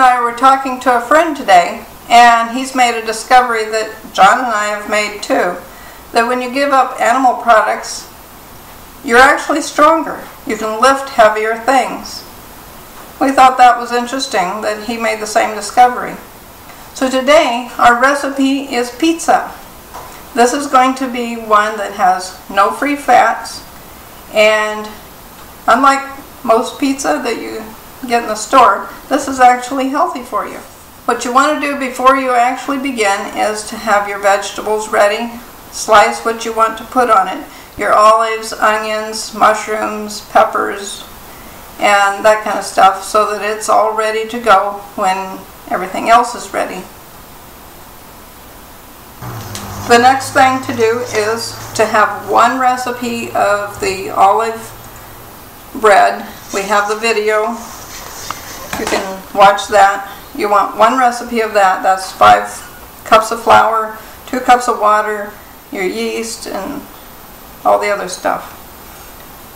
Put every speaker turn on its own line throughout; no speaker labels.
I were talking to a friend today, and he's made a discovery that John and I have made too, that when you give up animal products, you're actually stronger. You can lift heavier things. We thought that was interesting that he made the same discovery. So today, our recipe is pizza. This is going to be one that has no free fats, and unlike most pizza that you get in the store, this is actually healthy for you. What you want to do before you actually begin is to have your vegetables ready. Slice what you want to put on it. Your olives, onions, mushrooms, peppers, and that kind of stuff, so that it's all ready to go when everything else is ready. The next thing to do is to have one recipe of the olive bread. We have the video. You can watch that. You want one recipe of that. That's 5 cups of flour, 2 cups of water, your yeast, and all the other stuff.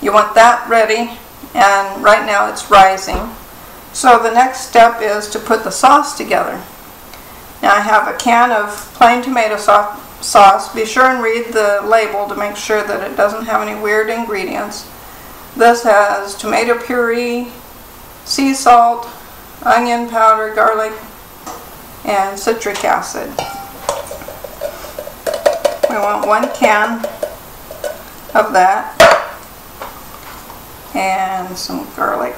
You want that ready, and right now it's rising. So the next step is to put the sauce together. Now I have a can of plain tomato sauce. Be sure and read the label to make sure that it doesn't have any weird ingredients. This has tomato puree, sea salt, onion powder, garlic, and citric acid. We want 1 can of that, and some garlic.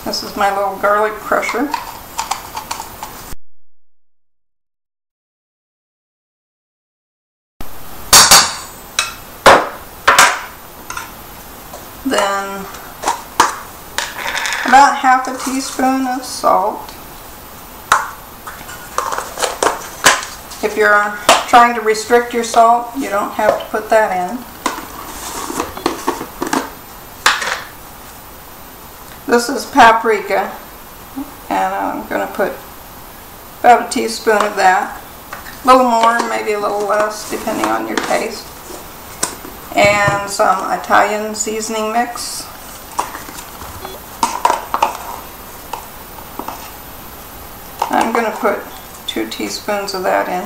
This is my little garlic crusher. Then about half a teaspoon of salt. If you're trying to restrict your salt, you don't have to put that in. This is paprika, and I'm going to put about a teaspoon of that. A little more, maybe a little less, depending on your taste. And some Italian seasoning mix. I'm going to put 2 teaspoons of that in.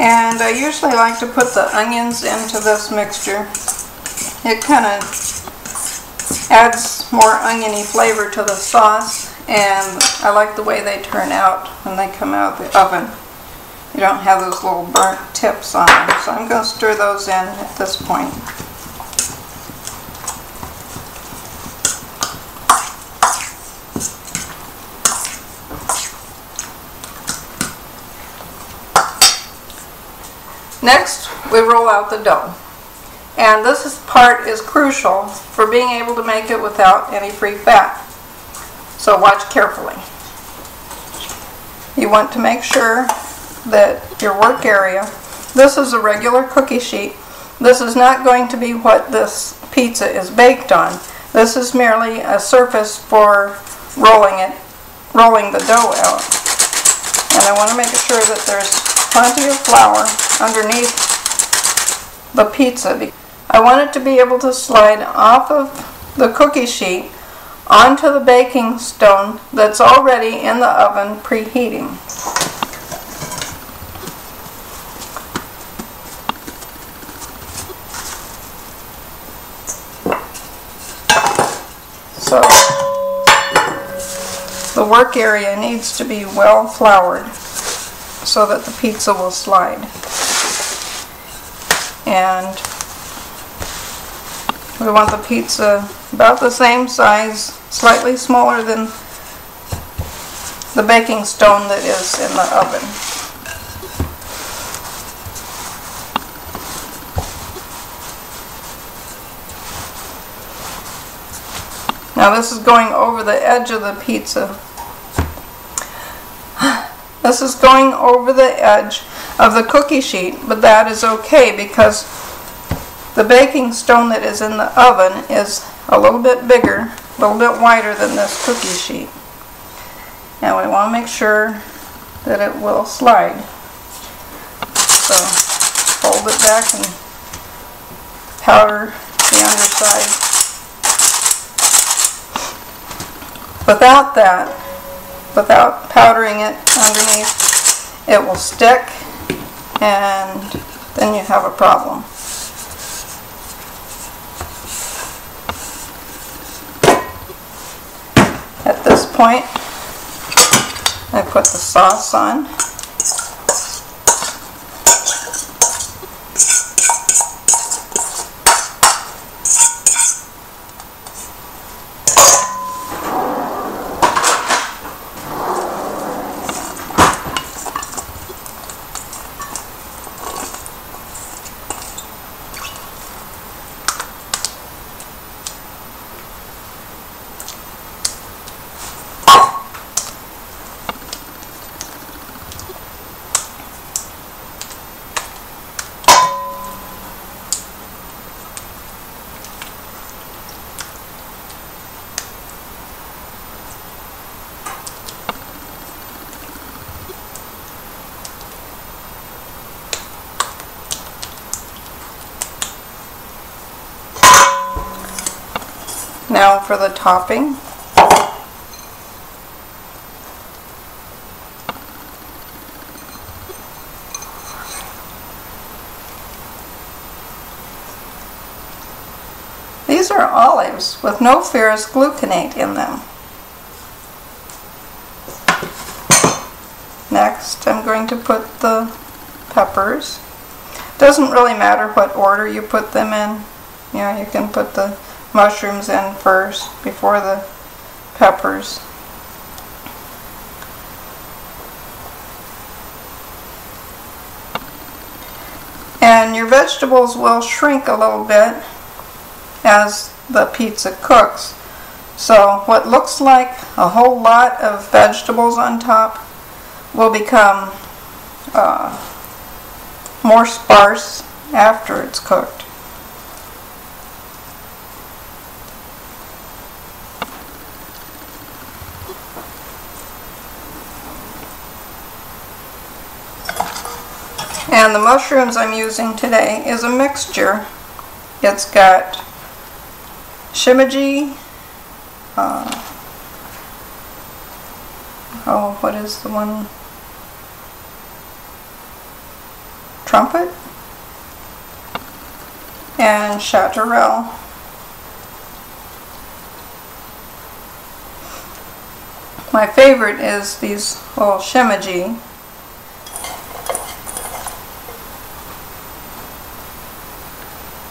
And I usually like to put the onions into this mixture. It kind of adds more oniony flavor to the sauce, and I like the way they turn out when they come out of the oven. You don't have those little burnt tips on them, so I'm going to stir those in at this point. Next, we roll out the dough. And this part is crucial for being able to make it without any free fat. So watch carefully. You want to make sure that your work area, this is a regular cookie sheet. This is not going to be what this pizza is baked on. This is merely a surface for rolling the dough out. And I want to make sure that there's plenty of flour underneath the pizza. I want it to be able to slide off of the cookie sheet onto the baking stone that's already in the oven preheating. So the work area needs to be well floured so that the pizza will slide. And we want the pizza about the same size, slightly smaller than the baking stone that is in the oven. Now this is going over the edge of the pizza. This is going over the edge of the cookie sheet, but that is okay because the baking stone that is in the oven is a little bit bigger a little bit wider than this cookie sheet. And we want to make sure that it will slide. So fold it back and powder the underside. Without that, without powdering it underneath, it will stick and then you have a problem. At this point, I put the sauce on. Now for the topping. These are olives with no ferrous gluconate in them. Next, I'm going to put the peppers. Doesn't really matter what order you put them in. You know, you can put the mushrooms in first before the peppers. And your vegetables will shrink a little bit as the pizza cooks. So what looks like a whole lot of vegetables on top will become more sparse after it's cooked. And the mushrooms I'm using today is a mixture. It's got shimiji, what is the one? Trumpet, and chaparral. My favorite is these little shimiji.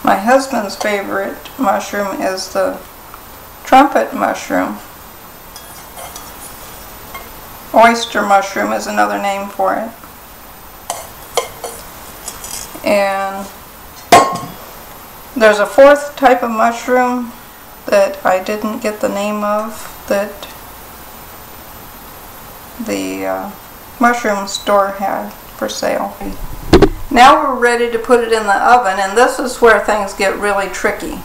My husband's favorite mushroom is the trumpet mushroom. Oyster mushroom is another name for it. And there's a fourth type of mushroom that I didn't get the name of that the mushroom store had for sale. Now we're ready to put it in the oven, and this is where things get really tricky.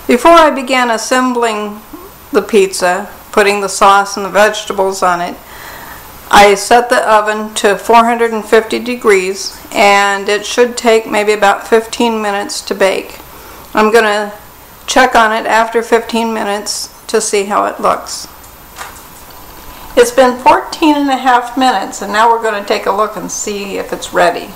Before I began assembling the pizza, putting the sauce and the vegetables on it, I set the oven to 450 degrees, and it should take maybe about 15 minutes to bake. I'm going to check on it after 15 minutes to see how it looks. It's been 14 and a half minutes, and now we're going to take a look and see if it's ready.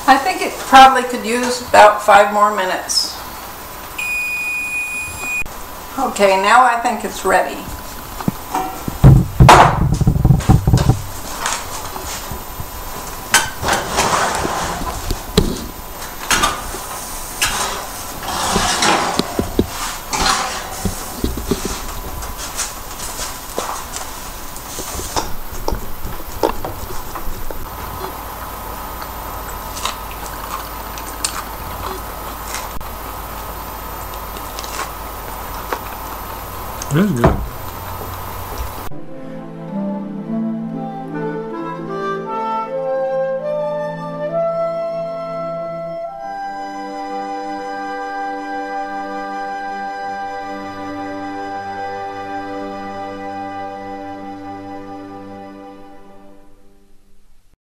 I think it probably could use about 5 more minutes. Okay, now I think it's ready.
It is good.